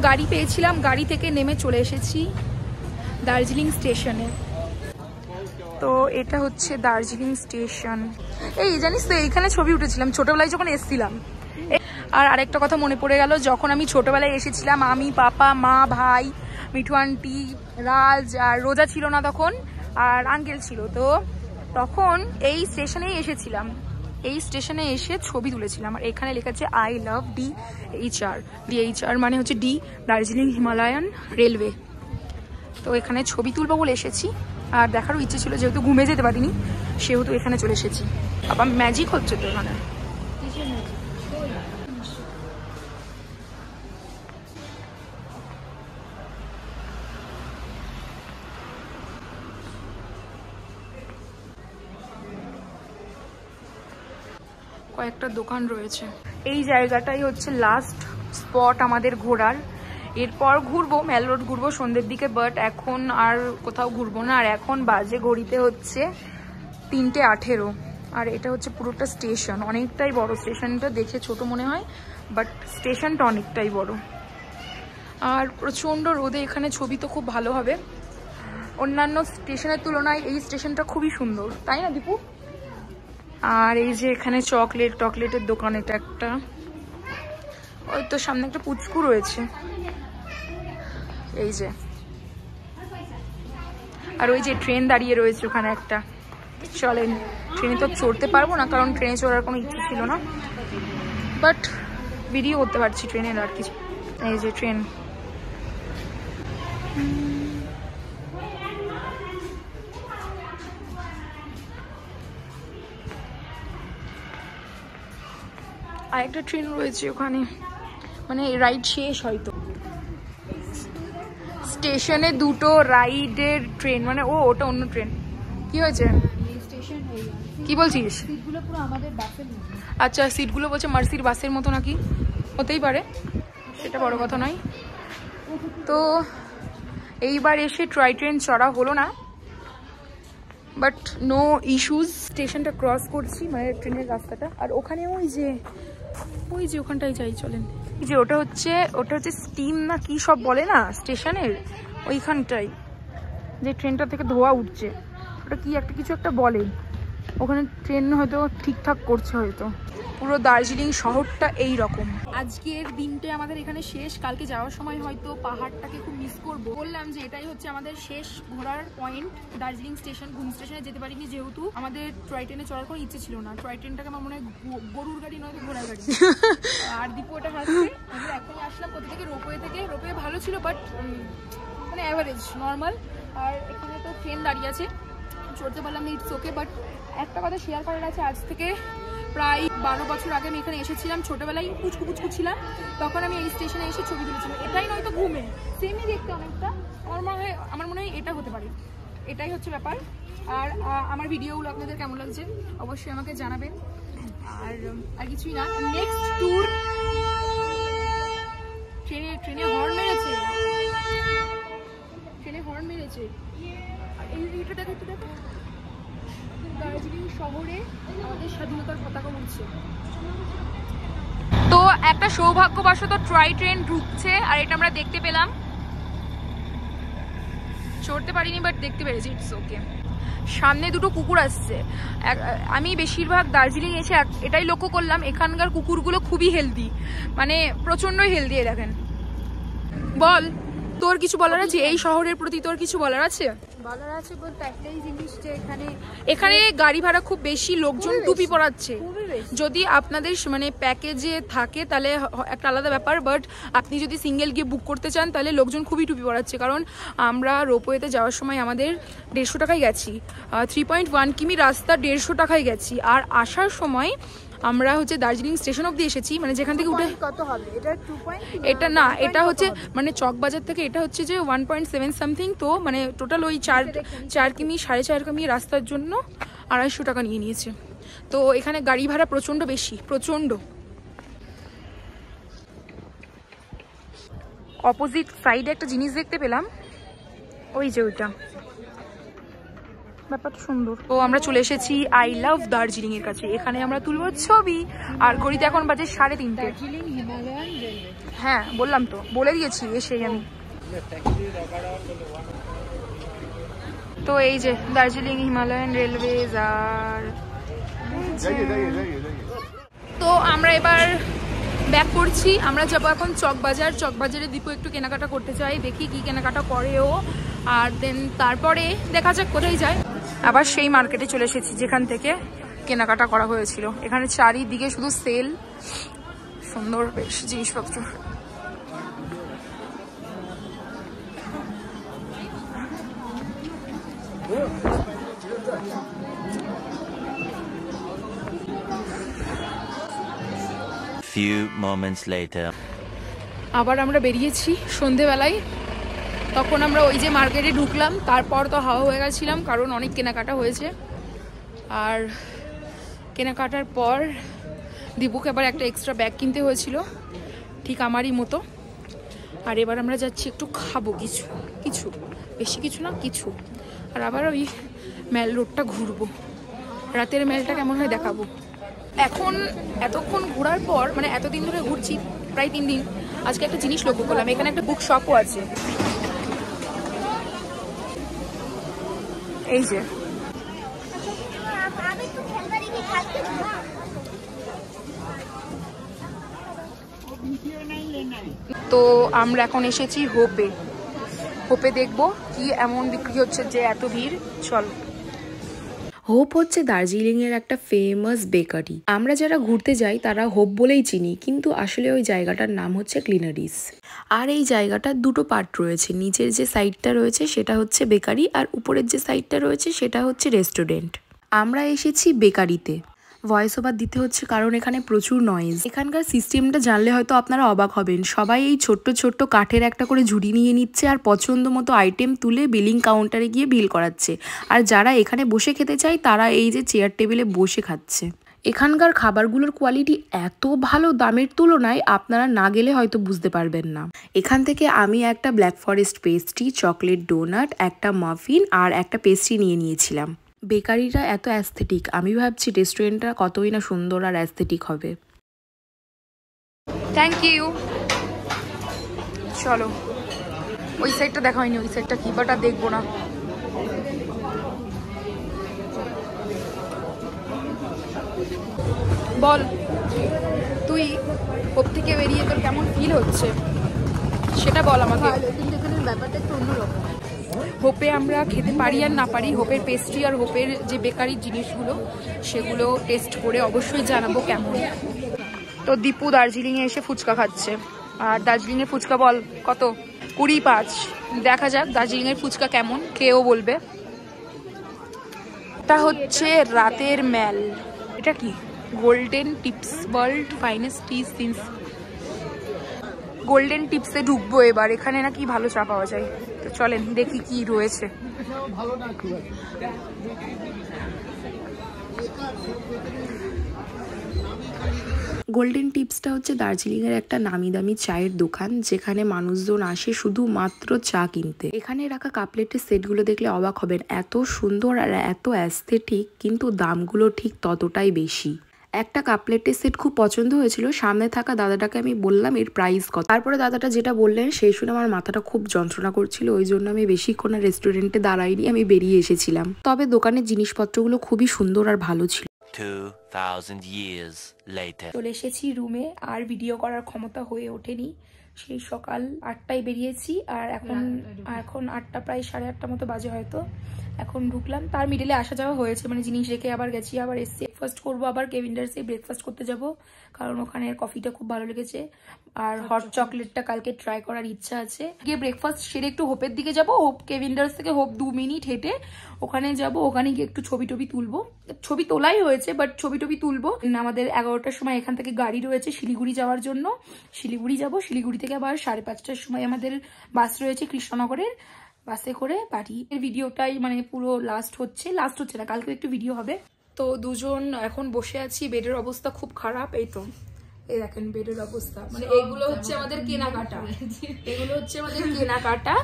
গাড়ি পেয়েছিলাম, গাড়ি থেকে নেমে চলে এসেছি দার্জিলিং স্টেশনে। তো এটা হচ্ছে দার্জিলিং স্টেশন। এই জানিস তো এইখানে ছবি উঠেছিলাম ছোটবেলায় যখন এসেছিলাম। আর আরেকটা কথা মনে পড়ে গেল, যখন আমি ছোটবেলায় এসেছিলাম, আমি, পাপা, মা, ভাই, মিঠু আন্টি, রাজ আর রোজা ছিল না তখন, আর আঙ্কেল ছিল। তো তখন এই স্টেশনেই এসেছিলাম, এই স্টেশনে এসে ছবি তুলেছিলাম। আর এখানে লেখা আছে আই লাভ DHR। DHR মানে হচ্ছে ডি, দার্জিলিং হিমালয়ান রেলওয়ে। তো এখানে ছবি তুলবো বলে এসেছি, আর দেখারও ইচ্ছে ছিল, যেহেতু ঘুমে যেতে পারিনি সেহেতু এখানে চলে এসেছি। আবার ম্যাজিক হচ্ছে তো এখানে। কয়েকটা দোকান রয়েছে। এই জায়গাটাই হচ্ছে লাস্ট স্পট আমাদের ঘোরার। এরপর ঘুরবো মেল রোড, ঘুরবো সন্ধ্যের দিকে, বাট এখন আর কোথাও ঘুরবো না। আর এখন বাজে ঘড়িতে হচ্ছে 3:18। আর এটা হচ্ছে পুরোটা স্টেশন, অনেকটাই বড়। স্টেশনটা দেখে ছোট মনে হয়, বাট স্টেশনটা অনেকটাই বড়। আর প্রচণ্ড রোদে এখানে ছবি তো খুব ভালো হবে। অন্যান্য স্টেশনের তুলনায় এই স্টেশনটা খুবই সুন্দর, তাই না দীপু? আর এই যে এখানে চকলেটের দোকান, এটা একটা। ওই তো সামনে একটা পুচকু রয়েছে, এই যে। আর ওই যে ট্রেন দাঁড়িয়ে রয়েছে ওখানে একটা। চলেন, ট্রেনে তো চড়তে পারবো না, কারণ ট্রেনে চড়ার কোনো ইচ্ছে ছিল না, বাট ভিডিও করতে পারছি ট্রেনের আর কিছু। এই যে ট্রেন। আর একটা ট্রেন রয়েছে ওখানে, মানে রাইড শেষ হয়তো। স্টেশনে দুটো রাইডের ট্রেন, মানে ওটা অন্য ট্রেন। কি হয়েছে? কি বলছিস? আচ্ছা, সিটগুলো বলছে মার্সির বাসের মতো নাকি, হতেই পারে, সেটা বড় কথা নয়। তো এইবার এসে টয় ট্রেন চড়া হলো না, বাট নো ইস্যুজ। স্টেশনটা ক্রস করছি, মানে ট্রেনের রাস্তাটা। আর ওখানে ওই যে ওখানটায় যাই, চলেন। এই যে ওটা হচ্ছে স্টিম না কি সব বলে না স্টেশনের, ওইখানটাই যে ট্রেনটা থেকে ধোয়া উঠছে, ওটা কি একটা কিছু একটা বলে। ওখানে ট্রেন হয়তো ঠিকঠাক করছে হয়তো। পুরো দার্জিলিং শহরটা এই রকম। আজকের দিনটা আমাদের এখানে শেষ। কালকে যাওয়ার সময় হয়তো পাহাড়টাকে খুব মিস করবো। বললাম যে এটাই হচ্ছে আমাদের শেষ ঘোরার পয়েন্ট, দার্জিলিং স্টেশন। ঘুম স্টেশনে যেতে পারিনি যেহেতু আমাদের টয় ট্রেনে চড়ার কোনো ইচ্ছে ছিল না। টয় ট্রেনটাকে আমার মনে হয় গরুর গাড়ি নয়, ঘোড়ার গাড়ি। আর দীপু ওটা হাসছে। আমরা এখনই আসলাম কোথা থেকে, রোপওয়ে থেকে। রোপওয়ে ভালো ছিল, বাট মানে অ্যাভারেজ, নর্মাল। আর এখানে তো ট্রেন দাঁড়িয়ে আছে, চড়তে পারলাম না, ইটস ওকে। বাট একটা কথা শেয়ার করার আছে, আজ থেকে প্রায় 12 বছর আগে আমি এখানে এসেছিলাম, ছোটবেলায় পুচকু ছিলাম, তখন আমি এই স্টেশনে এসে ছবি তুলেছিলাম। এটাই নয়তো ঘুমে সেমই দেখতে অনেকটা। আমার মনে হয় এটা হতে পারে, এটাই হচ্ছে ব্যাপার। আর আমার ভিডিওগুলো আপনাদের কেমন লাগছে অবশ্যই আমাকে জানাবেন। আর কিছুই না। নেক্সট ট্যুর ট্রেনে হর্ন মেরেছে, এইটা দেখো, একটু দেখো, দার্জিলিং শহরে আমাদের স্বাধীনতার পতাকা উড়ছে। তো একটা সৌভাগ্যবশত টয় ট্রেন ঢুকছে, আর এটা আমরা দেখতে পেলাম। চড়তে পারিনি, বাট দেখতে পেরেছি, ইটস ওকে। সামনে দুটো কুকুর আসছে। আমি বেশিরভাগ দার্জিলিং এসে এটাই লক্ষ্য করলাম, এখানকার কুকুরগুলো খুবই হেলদি, মানে প্রচন্ডই হেলদি। দেখেন, বল তোর কিছু বলার আছে এই শহরের প্রতি? তোর কিছু বলার আছে? বলার আছে বলতে একটাই জিনিস, যে এখানে গাড়ি ভাড়া খুব বেশি, লোকজন টুপি পরাচ্ছে। যদি আপনাদের মানে প্যাকেজে থাকে তাহলে একটা আলাদা ব্যাপার, বাট আপনি যদি সিঙ্গেল গিয়ে বুক করতে চান তাহলে লোকজন খুবই টুপি পরাচ্ছে। কারণ আমরা রোপওয়েতে যাওয়ার সময় আমাদের 150 টাকায় গেছি, 3.1 কিমি রাস্তা 150 টাকায় গেছি। আর আসার সময় আমরা হচ্ছে দার্জিলিং স্টেশন অব্দি এসেছি, মানে যেখান থেকে উঠে কত হবে এটা? 2 এটা না, এটা হচ্ছে মানে চকবাজার থেকে এটা হচ্ছে যে 1.7 সামথিং। তো মানে টোটাল ওই 4 কিমি 4.5 কিমি রাস্তার জন্য 250 টাকা নিয়ে নিয়েছে। তো এখানে গাড়ি ভাড়া প্রচন্ড বেশি, প্রচন্ড। অপোজিট সাইডে একটা জিনিস দেখতে পেলাম, ওই যে ওইটা ব্যাপারটা সুন্দর। তো আমরা চলে এসেছি আই লাভ দার্জিলিং এর কাছে। এখানে আমরা তুলবো ছবি। আর ঘড়িতে এখন বাজে 3:30। Darjeeling Himalayan railway. হ্যাঁ বললাম তো, বলে দিয়েছি এসেই আমি। তো এই যে দার্জিলিং হিমালয়ান রেলওয়েজ। আর তো আমরা এবার ব্যাক করছি। আমরা যাবো এখন চকবাজার। চকবাজারে দীপু একটু কেনাকাটা করতে চাই, দেখি কি কেনাকাটা করে ও। আর দেন তারপরে দেখা যাক কোথায় যায়। আবার সেই মার্কেটে চলে এসেছি যেখান থেকে কেনাকাটা করা হয়েছিল। এখানে চারিদিকে শুধু সেল, সুন্দর বেশ জিনিসপত্র। Few moments later. আবার আমরা বেরিয়েছি সন্ধেবেলায়। তখন আমরা ওই যে মার্কেটে ঢুকলাম, তারপর তো হাওয়া হয়ে গেছিলাম কারণ অনেক কেনাকাটা হয়েছে। আর কেনাকাটার পর দীপুকে আবার একটা এক্সট্রা ব্যাগ কিনতে হয়েছিল, ঠিক আমারই মতো। আর এবার আমরা যাচ্ছি একটু খাবো কিছু কিছু, বেশি কিছু না কিছু। আর আবার ওই মেল রোডটা ঘুরবো, রাতের মেলটা কেমন হয় দেখাবো। এখন এতক্ষণ ঘোরার পর, মানে এতদিন ধরে ঘুরছি, প্রায় 3 দিন, আজকে একটা জিনিস লক্ষ্য করলাম, এখানে একটা বুক শপও আছে। এই যে তো আমরা এখন এসেছি হোপে। হোপে দেখবো কি এমন বিক্রি হচ্ছে যে এত ভিড়। চল। হোপ হচ্ছে দার্জিলিংয়ের একটা ফেমাস বেকারি। আমরা যারা ঘুরতে যাই তারা হোপ বলেই চিনি, কিন্তু আসলে ওই জায়গাটার নাম হচ্ছে ক্লিনারিস। আর এই জায়গাটার দুটো পার্ট রয়েছে, নিচের যে সাইডটা রয়েছে সেটা হচ্ছে বেকারি, আর উপরের যে সাইডটা রয়েছে সেটা হচ্ছে রেস্টুরেন্ট। আমরা এসেছি বেকারিতে। ভয়েস ওভার দিতে হচ্ছে কারণ এখানে প্রচুর নয়েজ। এখানকার সিস্টেমটা জানলে হয়তো আপনারা অবাক হবেন। সবাই এই ছোট্ট ছোট্ট কাঠের একটা করে ঝুড়ি নিয়ে নিচ্ছে আর পছন্দ মতো আইটেম তুলে বিলিং কাউন্টারে গিয়ে বিল করাচ্ছে। আর যারা এখানে বসে খেতে চায় তারা এই যে চেয়ার টেবিলে বসে খাচ্ছে। এখানকার খাবারগুলোর কোয়ালিটি এত ভালো, দামের তুলনায় আপনারা না গেলে হয়তো বুঝতে পারবেন না। এখান থেকে আমি একটা black forest pastry, chocolate donut, একটা মাফিন আর একটা পেস্ট্রি নিয়ে নিয়েছিলাম। বেকারিটা এত অ্যাস্থেটিক, আমি ভাবছি রেস্টুরেন্টটা কতই না সুন্দর আর অ্যাস্থেটিক হবে। Thank you. চলো, ওই সাইডটা দেখা হয়নি, ওই সাইডটা কি বাটা দেখবো না। বল তুই হোপ থেকে বেরিয়ে তোর কেমন ফিল হচ্ছে সেটা বল আমাকে। কিন্তু এখানের ব্যাপারটা একটু অন্যরকম। হোপে আমরা খেতে পারি আর না পারি, হোপের পেস্ট্রি আর হোপের যে বেকারির জিনিসগুলো সেগুলো টেস্ট করে অবশ্যই জানাবো কেমন। তো দীপু দার্জিলিংয়ে এসে ফুচকা খাচ্ছে। আর দার্জিলিংয়ের ফুচকা বল কত? 25। দেখা যাক দার্জিলিংয়ের ফুচকা কেমন, কেউ বলবে। এটা হচ্ছে রাতের মেল। এটা কি? গোল্ডেন টিপস ওয়ার্ল্ড ফাইনেস্ট টি সিন্স। গোল্ডেন টিপসে ঢুকবো এবার। এখানে নাকি ভালো চা পাওয়া যায়, তো চলেন দেখি কি রয়েছে। গোল্ডেন টিপসটা হচ্ছে দার্জিলিংয়ের একটা নামি দামি চায়ের দোকান, যেখানে মানুষজন আসে শুধুমাত্র চা কিনতে। এখানে রাখা কাপলেটের সেটগুলো দেখলে অবাক হবেন, এত সুন্দর আর এত অ্যাস্থেটিক, কিন্তু দামগুলো ঠিক ততটাই বেশি। একটা কাপলেটের সেট খুব পছন্দ হয়েছিল, সামনে থাকা দাদাটাকে আমি বললাম এর প্রাইস কত। তারপরে দাদাটা যেটা বললেন সেই শুনে আমার মাথাটা খুব যন্ত্রণা করছিল, ওই জন্য আমি বেশিক্ষণ রেস্টুরেন্টে দাঁড়াইনি, আমি বেরিয়ে এসেছিলাম। তবে দোকানের জিনিসপত্রগুলো খুবই সুন্দর আর ভালো ছিল। 2000 years later. চলে এসেছি রুমে। আর ভিডিও করার ক্ষমতা হয়ে ওঠেনি, সেই সকাল 8টায় বেরিয়েছি আর এখন 8টা প্রায় 8:30 মতো বাজে হয়তো। এখন ঢুকলাম, তার মিডলে আসা যাওয়া হয়েছে, মানে জিনিস রেখে আবার গেছি, আবার এসে ব্রেকফাস্ট করবো, আবার কেভিন্ডার্সে ব্রেকফাস্ট করতে যাব কারণ ওখানে কফিটা খুব ভালো লেগেছে। আর হট চকলেটটা কালকে ট্রাই করার ইচ্ছা আছে। গিয়ে ব্রেকফাস্ট সেরে একটু হোপের দিকে যাব। হোপ কেভিন্ডার্স থেকে হোপ 2 মিনিট হেঁটে ওখানে যাব। ওখানে গিয়ে একটু ছবি টবি তুলবো, ছবি তোলাই হয়েছে বাট ছবি টবি তুলবো। আমাদের 11টার সময় এখান থেকে গাড়ি রয়েছে শিলিগুড়ি যাওয়ার জন্য, শিলিগুড়ি যাব। শিলিগুড়ি থেকে আবার 5:30টার সময় আমাদের বাস রয়েছে কৃষ্ণনগরের, বাসে করে বাড়ি। এর ভিডিওটাই মানে পুরো লাস্ট হচ্ছে না, কালকে একটু ভিডিও হবে। তো দুজন এখন বসে আছি, বেডের অবস্থা খুব খারাপ। এই তো এই দেখেন বেডের অবস্থা, মানে এগুলো হচ্ছে আমাদের কেনাকাটা, এগুলো হচ্ছে আমাদের কেনাকাটা,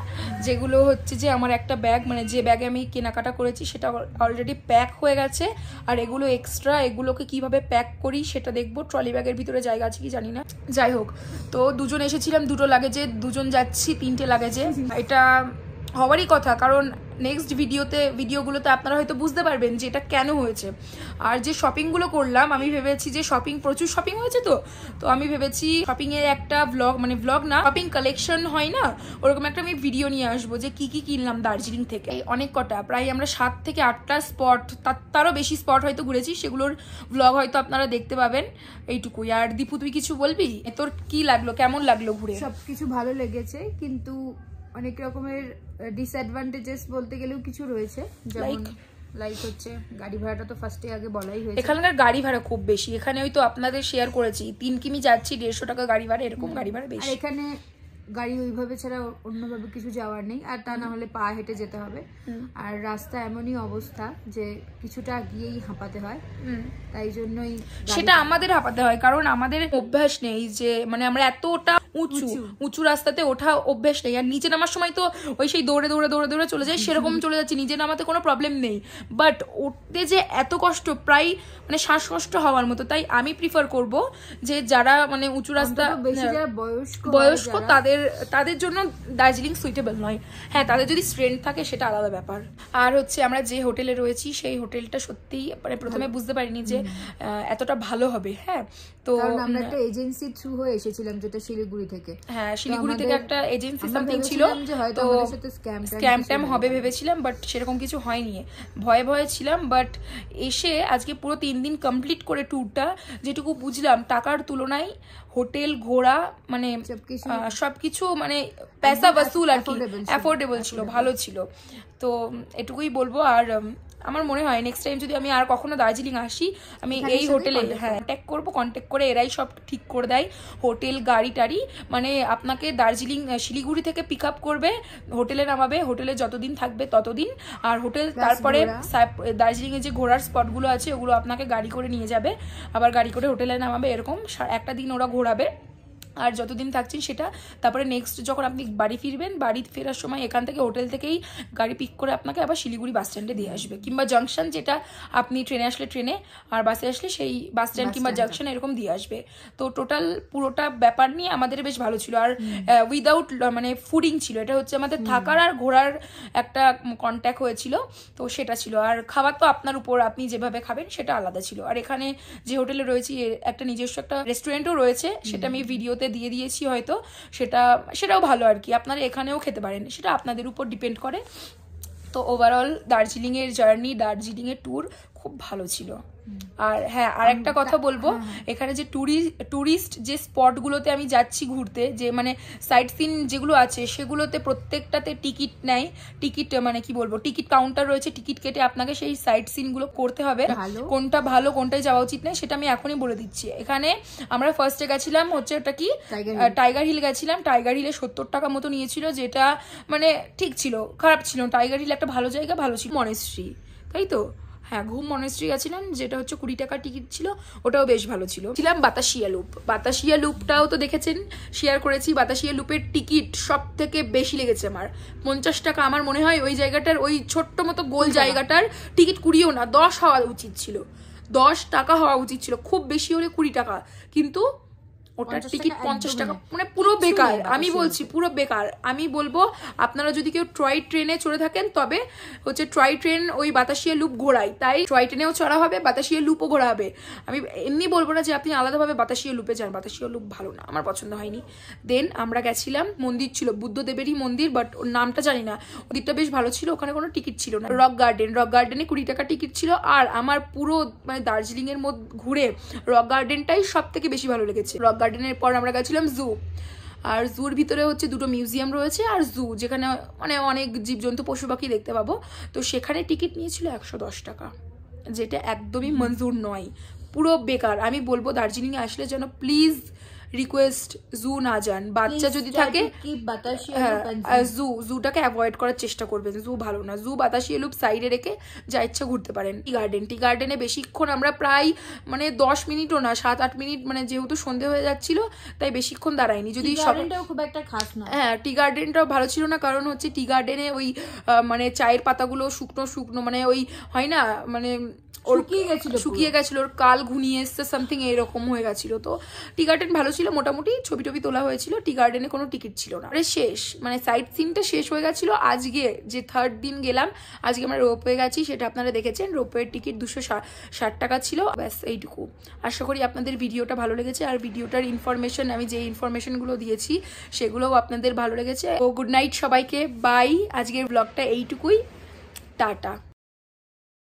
যেগুলো হচ্ছে যে আমার একটা ব্যাগ, মানে যে ব্যাগে আমি কেনাকাটা করেছি সেটা অলরেডি প্যাক হয়ে গেছে, আর এগুলো এক্সট্রা, এগুলোকে কিভাবে প্যাক করি সেটা দেখবো। ট্রলি ব্যাগের ভিতরে জায়গা আছে কি জানি না, যাই হোক। তো দুজন এসেছিলাম, দুটো লাগেজে, দুজন যাচ্ছি 3টে লাগেজে। এটা হওয়ারই কথা, কারণ নেক্সট ভিডিওগুলোতে আপনারা হয়তো বুঝতে পারবেন যে এটা কেন হয়েছে। আর যে শপিংগুলো করলাম, আমি ভেবেছি যে প্রচুর শপিং হয়েছে, তো আমি ভেবেছি শপিংয়ের একটা ব্লগ না, শপিং কালেকশন হয় না, ওরকম একটা আমি ভিডিও নিয়ে আসবো যে কি কি কিনলাম দার্জিলিং থেকে। অনেক কটা, প্রায় আমরা 7 থেকে 8টা স্পট, তারও বেশি স্পট হয়তো ঘুরেছি, সেগুলোর ব্লগ হয়তো আপনারা দেখতে পাবেন। এইটুকুই। আর দীপু তুই কিছু বলবি? তোর কি লাগলো, কেমন লাগলো ঘুরে? সবকিছু ভালো লেগেছে, কিন্তু অনেক রকমের ডিসঅ্যাডভান্টেজেস বলতে গেলেও কিছু রয়েছে, যেমন লাইক হচ্ছে গাড়ি ভাড়াটা তো ফার্স্টে আগে বলাই হয়েছে। এখানকার গাড়ি ভাড়া খুব বেশি, এখানে হয়তো আপনাদের শেয়ার করেছি 3 কিমি যাচ্ছি 150 টাকা গাড়ি ভাড়া, এরকম গাড়ি ভাড়া বেশি। আর এখানে গাড়ি ওইভাবে ছাড়া অন্যভাবে কিছু যাওয়ার নেই, আর তা না হলে পা হেঁটে যেতে হবে। আর রাস্তা এমনই অবস্থা যে কিছুটা গিয়েই হাঁপাতে হয়, তাই জন্যই সেটা আমাদের হাঁপাতে হয়, কারণ আমাদের অভ্যাস নেই যে, মানে আমরা এতটা উঁচু রাস্তাতে ওঠা অভ্যাস নেই। আর নিচে নামার সময় তো ওই সেই দৌড়ে দৌড়ে দৌড়ে দৌড়ে চলে যায়, সেরকম চলে যাচ্ছে, নিচে নামাতে কোনো প্রবলেম নেই, বাট উঠতে যে এত কষ্ট, প্রায় মানে শ্বাসকষ্ট হওয়ার মতো। তাই আমি প্রিফার করব যে যারা মানে উঁচু রাস্তা, বয়স্ক তাদের জন্য দার্জিলিং সুইটেবল নয়। হ্যাঁ, তাদের যদি স্ট্রেংথ থাকে সেটা আলাদা ব্যাপার। আর হচ্ছে আমরা যে হোটেলে রয়েছি সেই হোটেলটা সত্যিই মানে প্রথমে বুঝতে পারিনি যে এতটা ভালো হবে। হ্যাঁ, তো আমরা একটা এজেন্সি থ্রু হয়ে এসেছিলাম, যেটা শিলিগুড়ি থেকে। হ্যাঁ, শিলিগুড়ি থেকে একটা এজেন্সি সামথিং ছিল, তো স্ক্যাম হবে ভেবেছিলাম, বাট সেরকম কিছু হয়নি, ভয়ে ছিলাম। বাট এসে আজকে পুরো 3 দিন কমপ্লিট করে ট্যুরটা, যেটুকু বুঝলাম টাকার তুলনায় হোটেল ঘোরা মানে সবকিছু মানে পয়সা বসুল আর কি, অ্যাফোর্ডেবল ছিল, ভালো ছিল। তো এটুকুই বলবো। আর আমার মনে হয় নেক্সট টাইম যদি আমি আর কখনো দার্জিলিং আসি, আমি এই হোটেলে কন্ট্যাক্ট করে, এরাই সব ঠিক করে দেয়, হোটেল গাড়ি টাড়ি, মানে আপনাকে দার্জিলিং শিলিগুড়ি থেকে পিক আপ করবে, হোটেলে নামাবে, হোটেলে যতদিন থাকবে ততদিন, আর হোটেল তারপরে দার্জিলিংয়ে যে ঘোরার স্পটগুলো আছে ওগুলো আপনাকে গাড়ি করে নিয়ে যাবে, আবার গাড়ি করে হোটেলে নামাবে, এরকম একটা দিন ওরা ঘোরাবে। আর যতদিন থাকছেন সেটা, তারপরে নেক্সট যখন আপনি বাড়ি ফিরবেন, বাড়ি ফেরার সময় এখান থেকে হোটেল থেকেই গাড়ি পিক করে আপনাকে আবার শিলিগুড়ি বাস স্ট্যান্ডে দিয়ে আসবে, কিংবা জাংশন, যেটা আপনি ট্রেনে আসলে ট্রেনে, আর বাসে আসলে সেই বাস স্ট্যান্ড কিংবা জাংশন এরকম দিয়ে আসবে। তো টোটাল পুরোটা ব্যাপার নিয়ে আমাদের বেশ ভালো ছিল। আর উইদাউট মানে ফুডিং ছিল, এটা হচ্ছে আমাদের থাকার আর ঘোরার একটা কন্ট্যাক্ট হয়েছিল, তো সেটা ছিল। আর খাবার তো আপনার উপর, আপনি যেভাবে খাবেন সেটা আলাদা ছিল। আর এখানে যে হোটেলে রয়েছি একটা নিজস্ব একটা রেস্টুরেন্টও রয়েছে, সেটা আমি ভিডিওতে দিয়ে দিয়েছি হয়তো, সেটাও ভালো আর কি, আপনারা এখানেও খেতে পারেন, সেটা আপনাদের উপর ডিপেন্ড করে। তো ওভারঅল দার্জিলিংয়ের জার্নি, দার্জিলিংয়ের ট্যুর খুব ভালো ছিল। আর হ্যাঁ, আর একটা কথা বলবো, এখানে যে ট্যুরিস্ট যে স্পটগুলোতে আমি যাচ্ছি ঘুরতে, যে মানে সাইট সিন যেগুলো আছে সেগুলোতে প্রত্যেকটাতে টিকিট নেয়, টিকিট মানে কি বলবো, টিকিট কাউন্টার রয়েছে, টিকিট কেটে আপনাকে সেই সাইট সিনগুলো করতে হবে। কোনটা ভালো কোনটায় যাওয়া উচিত নয় সেটা আমি এখনই বলে দিচ্ছি। এখানে আমরা ফার্স্টে গেছিলাম হচ্ছে ওটা কি টাইগার হিল গেছিলাম, টাইগার হিলে 70 টাকা মতো নিয়েছিল, যেটা মানে ঠিক ছিল, খারাপ ছিল। টাইগার হিল একটা ভালো জায়গা, ভালো ছিল। মনেস্ট্রি, তাই তো, হ্যাঁ, ঘুম মনেস্ট্রি গেছিলাম, যেটা হচ্ছে 20 টাকার টিকিট ছিল, ওটাও বেশ ভালো ছিল। ছিলাম বাতাসিয়া লুপটাও তো দেখেছেন, শেয়ার করেছি। বাতাসিয়া লুপের টিকিট সব থেকে বেশি লেগেছে আমার, 50 টাকা। আমার মনে হয় ওই জায়গাটার, ওই ছোট্ট মতো গোল জায়গাটার টিকিট 20ও না, 10 হওয়া উচিত ছিল, 10 টাকা হওয়া উচিত ছিল, খুব বেশি হলে 20 টাকা, কিন্তু ওটার টিকিট 50 টাকা, মানে পুরো বেকার। আমি বলছি পুরো বেকার। আমি বলবো আপনারা যদি কেউ টয় ট্রেনে চড়ে থাকেন, তবে হচ্ছে টয় ট্রেন ওই বাতাসিয়া লুপ ঘোরায়, তাই টয় ট্রেনেও চড়া হবে, বাতাসিয়া লুপও ঘোরা হবে। আমি এমনি বলবো না যে আপনি আলাদাভাবে বাতাসিয়া লুপে যান, বাতাসিয়া লুপ ভালো না, আমার পছন্দ হয়নি। দেন আমরা গেছিলাম, মন্দির ছিল, বুদ্ধদেবেরই মন্দির, বাট ওর নামটা জানি না, ওদিকটা বেশ ভালো ছিল, ওখানে কোনো টিকিট ছিল না। রক গার্ডেনে 20 টাকা টিকিট ছিল। আর আমার পুরো মানে দার্জিলিং এর মধ্যে ঘুরে রক গার্ডেনটাই সব থেকে বেশি ভালো লেগেছে। রক গার্ডেনের পর আমরা গেছিলাম জু, আর জুর ভিতরে হচ্ছে 2টো মিউজিয়াম রয়েছে, আর জু যেখানে মানে অনেক জীবজন্তু পশু পাখি দেখতে পাবো। তো সেখানে টিকিট নিয়েছিল 110 টাকা, যেটা একদমই মঞ্জুর নয়, পুরো বেকার। আমি বলবো দার্জিলিংয়ে আসলে যেন প্লিজ রিকোয়েস্ট জু না যান, বাচ্চা যদি থাকে জুটাকে অ্যাভয়েড করার চেষ্টা করবেন, জু ভালো না। জু বাতাসি লুপ সাইডে রেখে যা ইচ্ছা ঘুরতে পারেন। টি গার্ডেনে বেশিক্ষণ আমরা প্রায় মানে 10 মিনিটও না 7-8 মিনিট, মানে যেহেতু সন্ধে হয়ে যাচ্ছিল তাই বেশিক্ষণ দাঁড়াইনি। যদি খুব একটা খাস না, হ্যাঁ টি গার্ডেনটাও ভালো ছিল না, কারণ হচ্ছে টি গার্ডেনে ওই মানে চায়ের পাতাগুলো শুকনো শুকনো, মানে ওই হয় না মানে শুকিয়ে গেছিল, ওর কাল ঘুনিয়ে এসছে সামথিং এরকম হয়ে গেছিল। তো টি গার্ডেন ভালো ছিল, মোটামুটি ছবি টবি তোলা হয়েছিল। টি গার্ডেনে কোনো টিকিট ছিল না। শেষ মানে সাইট সিনটা শেষ হয়ে গেছিল। আজকে যে 3rd দিন গেলাম, আজকে আমরা রোপওয়ে গেছি, সেটা আপনারা দেখেছেন। রোপওয়ের টিকিট 260 টাকা ছিল, ব্যাস এইটুকু। আশা করি আপনাদের ভিডিওটা ভালো লেগেছে, আর ভিডিওটার ইনফরমেশন, আমি যে ইনফরমেশনগুলো দিয়েছি সেগুলোও আপনাদের ভালো লেগেছে। ও গুড নাইট সবাইকে, বাই। আজকের ব্লগটা এইটুকুই, টাটা।